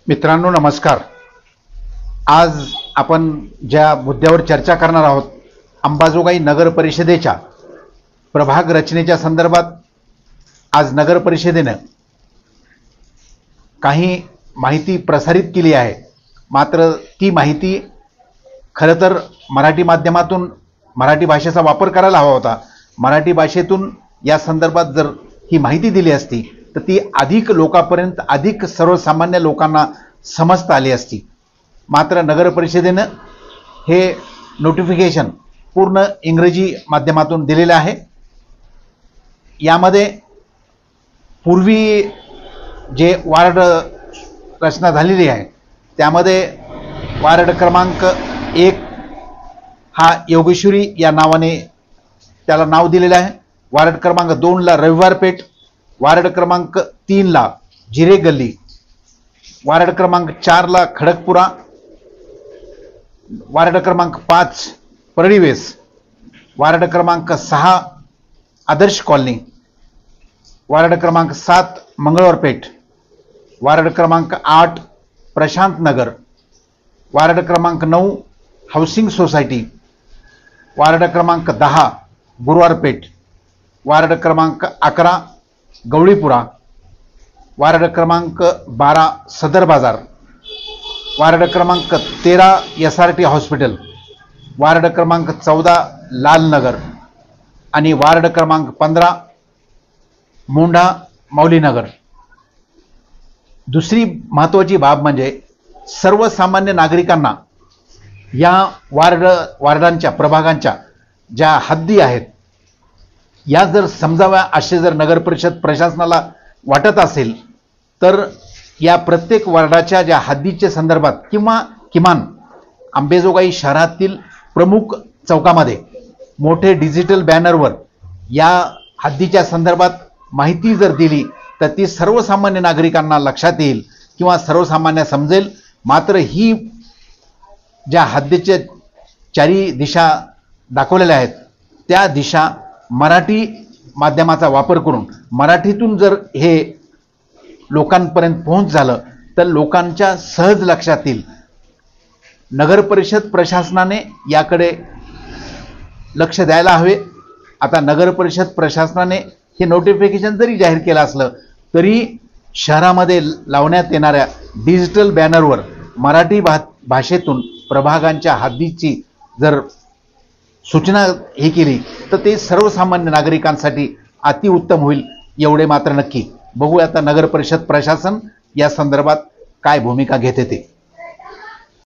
मित्रांनो नमस्कार। आज आपण ज्या मुद्द्यावर चर्चा करणार आहोत, अंबाजोगाई नगर परिषदेच्या प्रभाग रचनेच्या संदर्भात आज नगर परिषदेने काही माहिती प्रसारित केली आहे। मात्र ती माहिती खरं तर मराठी माध्यमातून मराठी भाषेचा वापर करायला हवा होता। मराठी भाषेतून या संदर्भात जर ही माहिती दिली असती तर ती अधिक लोकांपर्यंत, अधिक सर्वसामान्य लोकांना समजता आली असती। मात्र नगर परिषदेने हे नोटिफिकेशन पूर्ण इंग्रजी माध्यमातून दिलेले आहे। यामध्ये पूर्वी जे वार्ड रचना झालेली आहे त्यामध्ये वार्ड क्रमांक 1 हा योगेश्वरी या नावाने त्याला नाव दिलेले आहे। वार्ड क्रमांक 2 ला रविवार पेठ, वार्ड क्रमांक 3 ला जिरे गल्ली, वार्ड क्रमांक 4 ला खडकपुरा, वार्ड क्रमांक 5 परळीवेस, वार्ड क्रमांक 6 आदर्श कॉलनी, वार्ड क्रमांक 7 मंगळवार पेठ, वार्ड क्रमांक 8 प्रशांत नगर, वार्ड क्रमांक 9 हाऊसिंग सोसायटी, वार्ड क्रमांक 10 गुरुवार पेठ, वार्ड क्रमांक 11 गवळीपुरा, वार्ड क्रमांक 12 सदर बाजार, वार्ड क्रमांक 13 SRT हॉस्पिटल, वार्ड क्रमांक 14 लालनगर आणि वार्ड क्रमांक 15 मोंढा मौलीनगर। दुसरी महत्त्वाची बाब म्हणजे सर्वसामान्य नागरिकांना या वार्डांच्या प्रभागांच्या ज्या हद्दी आहेत या जर समजाव्या असे जर नगर परिषद प्रशासनाला वाटत असेल तर या प्रत्येक वार्डाच्या ज्या हद्दीच्या संदर्भात किंवा किमान अंबाजोगाई शहरातील प्रमुख चौकामध्ये मोठे डिजिटल बॅनरवर या हद्दीच्या संदर्भात माहिती जर दिली तर ती सर्वसामान्य नागरिकांना लक्षात येईल किंवा सर्वसामान्य समजेल। मात्र ही ज्या हद्दीच्या चारी दिशा दाखवलेल्या आहेत त्या दिशा मराठी माध्यमाचा वापर करून मराठीतून जर हे लोकांपर्यंत पोहोच झालं तर लोकांच्या सहज लक्षात येईल। नगर परिषद प्रशासनाने याकडे लक्ष द्यायला हवे। आता नगर परिषद प्रशासनाने हे नोटिफिकेशन जरी जाहीर केलं असलं तरी शहरामध्ये लावण्यात येणाऱ्या डिजिटल बॅनरवर मराठी भाषेतून प्रभागांच्या हद्दीची जर सूचना हे केली तर ते सर्वसामान्य नागरिकांसाठी अतिउत्तम होईल, एवढे मात्र नक्की। बघूया आता नगर परिषद प्रशासन या संदर्भात काय भूमिका घेते ते।